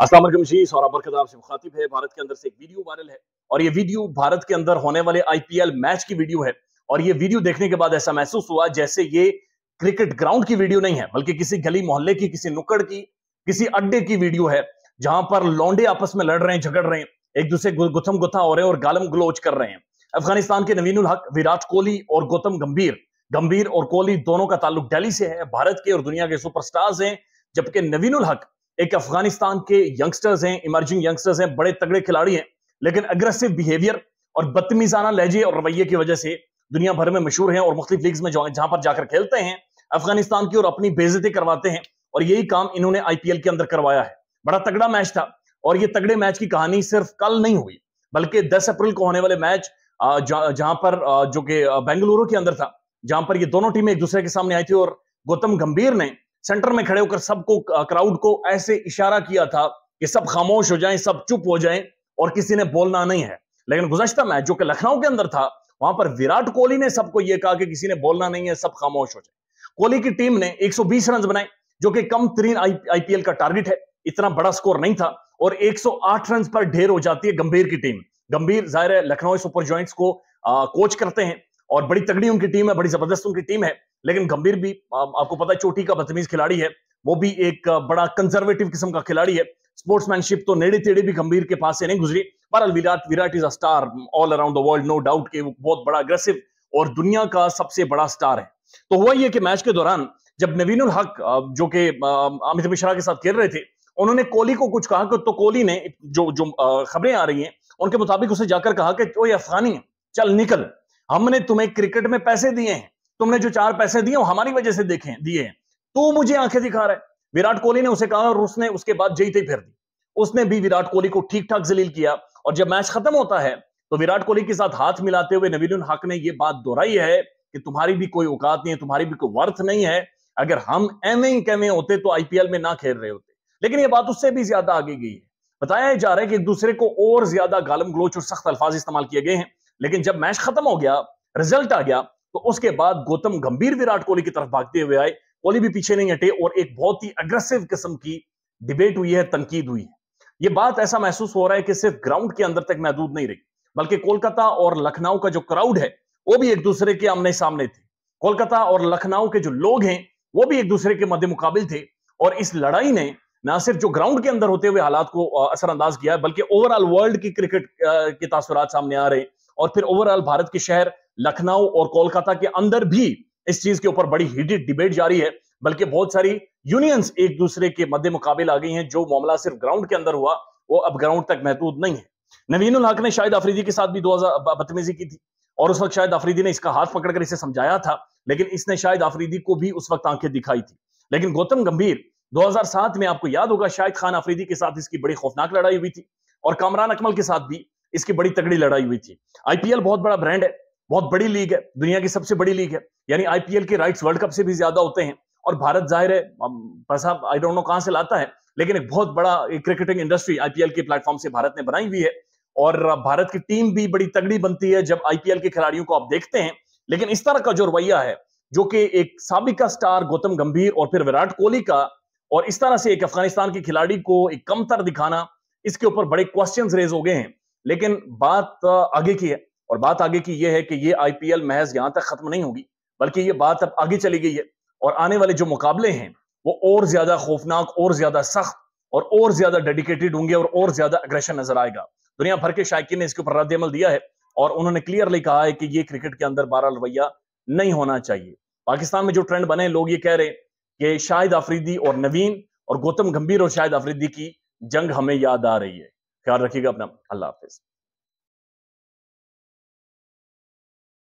अस्सलाम वालेकुम जी, सौरभ बरकत आपसे मुखातिब है। भारत के अंदर से एक वीडियो वायरल है और ये वीडियो भारत के अंदर होने वाले आईपीएल मैच की वीडियो है। और ये वीडियो देखने के बाद ऐसा महसूस हुआ जैसे ये क्रिकेट ग्राउंड की वीडियो नहीं है, बल्कि किसी गली मोहल्ले की, किसी नुक्कड़ की, किसी अड्डे की वीडियो है, जहां पर लौंडे आपस में लड़ रहे हैं, झगड़ रहे हैं, एक दूसरे गुथम गुथा हो रहे हैं और गालम गलोच कर रहे हैं। अफगानिस्तान के नवीनुल हक, विराट कोहली और गौतम गंभीर गंभीर और कोहली दोनों का ताल्लुक दिल्ली से है। भारत के और दुनिया के सुपरस्टार्स हैं, जबकि नवीनुल हक एक अफगानिस्तान के यंगस्टर्स हैं, इमर्जिंग यंगस्टर्स हैं, बड़े तगड़े खिलाड़ी हैं, लेकिन अग्रेसिव बिहेवियर और बदतमीजाना लहजे और रवैये की वजह से दुनिया भर में मशहूर हैं और मुख्तलिफ लीग्स में जहां पर जाकर खेलते हैं अफगानिस्तान की और अपनी बेइज्जती करवाते हैं। और यही काम इन्होंने आईपीएल के अंदर करवाया है। बड़ा तगड़ा मैच था और ये तगड़े मैच की कहानी सिर्फ कल नहीं हुई, बल्कि 10 अप्रैल को होने वाले मैच जहां पर जो कि बेंगलुरु के अंदर था, जहां पर ये दोनों टीमें एक दूसरे के सामने आई थी और गौतम गंभीर ने सेंटर में खड़े होकर सबको, क्राउड को ऐसे इशारा किया था कि सब खामोश हो जाएं, सब चुप हो जाएं और किसी ने बोलना नहीं है। लेकिन गुज़श्ता मैच जो कि लखनऊ के अंदर था, वहां पर विराट कोहली ने सबको यह कहा कि किसी ने बोलना नहीं है, सब खामोश हो जाए। कोहली की टीम ने 120 रन बनाए, जो कि कम तरीन आईपीएल का टारगेट है। इतना बड़ा स्कोर नहीं था और 108 रन पर ढेर हो जाती है गंभीर की टीम। गंभीर जाहिर है लखनऊ सुपर जॉइंट्स को कोच करते हैं और बड़ी तगड़ी उनकी टीम है, बड़ी जबरदस्त उनकी टीम है। लेकिन गंभीर भी आपको पता है चोटी का बदतमीज खिलाड़ी है, वो भी एक बड़ा कंजर्वेटिव किस्म का खिलाड़ी है। स्पोर्ट्समैनशिप तो नेड़े तेड़े भी गंभीर के पास से नहीं गुजरी। पर Virat is a star all around the world, no doubt कि वो बहुत बड़ा अग्रेसिव और दुनिया का सबसे बड़ा स्टार है। तो हुआ ये कि मैच के दौरान जब नवीनुल हक जो कि अमित मिश्रा के साथ खेल रहे थे, उन्होंने कोहली को कुछ कहा, तो कोहली ने जो जो खबरें आ रही हैं उनके मुताबिक उसे जाकर कहा कि ओ ये अफगानी है, चल निकल, हमने तुम्हें क्रिकेट में पैसे दिए हैं, तुमने जो 4 पैसे दिए वो हमारी वजह से दिए हैं, तू मुझे आंखें दिखा रहा है। विराट कोहली ने उसे कहा और उसने उसके बाद जयते फेर दी। उसने भी विराट कोहली को ठीक ठाक जलील किया और जब मैच खत्म होता है तो विराट कोहली के साथ हाथ मिलाते हुए नवीनुल हक ने यह बात दोहराई है कि तुम्हारी भी कोई औकात नहीं है, तुम्हारी भी कोई वर्थ नहीं है। अगर हम एवं होते तो आईपीएल में ना खेल रहे होते। लेकिन यह बात उससे भी ज्यादा आगे गई है। बताया जा रहा है कि एक दूसरे को और ज्यादा गालम गलोच और सख्त अल्फाज इस्तेमाल किए गए हैं। लेकिन जब मैच खत्म हो गया, रिजल्ट आ गया, तो उसके बाद गौतम गंभीर विराट कोहली की तरफ भागते हुए आए। कोहली भी पीछे नहीं हटे और एक बहुत ही अग्रेसिव किस्म की डिबेट हुई है, तनकीद हुई है। ये बात ऐसा महसूस हो रहा है कि सिर्फ ग्राउंड के अंदर तक महदूद नहीं रही, बल्कि कोलकाता और लखनऊ का जो क्राउड है वो भी एक दूसरे के आमने सामने थे। कोलकाता और लखनऊ के जो लोग हैं वो भी एक दूसरे के मद्दे मुकाबिल थे और इस लड़ाई ने ना सिर्फ जो ग्राउंड के अंदर होते हुए हालात को असरअंदाज किया है, बल्कि ओवरऑल वर्ल्ड की क्रिकेट के तासुरात सामने आ रहे और फिर ओवरऑल भारत के शहर लखनऊ और कोलकाता के अंदर भी इस चीज के ऊपर बड़ी हीटेड डिबेट जारी है। बल्कि बहुत सारी यूनियंस एक दूसरे के मद्दे मुकाबिल आ गई हैं। जो मामला सिर्फ ग्राउंड के अंदर हुआ वो अब ग्राउंड तक महदूद नहीं है। नवीनुल हक ने शाहिद अफरीदी के साथ भी 2000 बदतमीजी की थी और उस वक्त शाहिद अफरीदी ने इसका हाथ पकड़कर इसे समझाया था, लेकिन इसने शाहिद अफरीदी को भी उस वक्त आंखें दिखाई थी। लेकिन गौतम गंभीर 2007 में, आपको याद होगा, शाहिद खान अफरीदी के साथ इसकी बड़ी खौफनाक लड़ाई हुई थी और कामरान अकमल के साथ भी इसकी बड़ी तगड़ी लड़ाई हुई थी। आईपीएल बहुत बड़ा ब्रांड है, बहुत बड़ी लीग है, दुनिया की सबसे बड़ी लीग है। यानी आईपीएल के राइट्स वर्ल्ड कप से भी ज्यादा होते हैं और भारत जाहिर है पैसा आई डोंट नो कहां से लाता है, लेकिन एक बहुत बड़ा क्रिकेटिंग इंडस्ट्री आईपीएल के प्लेटफॉर्म से भारत ने बनाई हुई है और भारत की टीम भी बड़ी तगड़ी बनती है जब आईपीएल के खिलाड़ियों को आप देखते हैं। लेकिन इस तरह का जो रवैया है, जो कि एक साबिका स्टार गौतम गंभीर और फिर विराट कोहली का, और इस तरह से एक अफगानिस्तान के खिलाड़ी को एक कमतर दिखाना, इसके ऊपर बड़े क्वेश्चंस रेज हो गए हैं। लेकिन बात आगे की है और बात आगे की यह है कि ये आईपीएल महज यहां तक खत्म नहीं होगी, बल्कि ये बात अब आगे चली गई है और आने वाले जो मुकाबले हैं वो और ज्यादा खौफनाक, और ज्यादा सख्त और ज्यादा डेडिकेटेड होंगे और ज्यादा अग्रेशन नजर आएगा। दुनिया भर के शायकीन ने इसके ऊपर रद्द-ए-अमल दिया है और उन्होंने क्लियरली कहा है कि ये क्रिकेट के अंदर बहरहाल रवैया नहीं होना चाहिए। पाकिस्तान में जो ट्रेंड बने, लोग ये कह रहे कि शाहिद अफरीदी और नवीन और गौतम गंभीर और शाहिद अफरीदी की जंग हमें याद आ रही है। ख्याल रखिएगा अपना। अल्लाह हाफिज।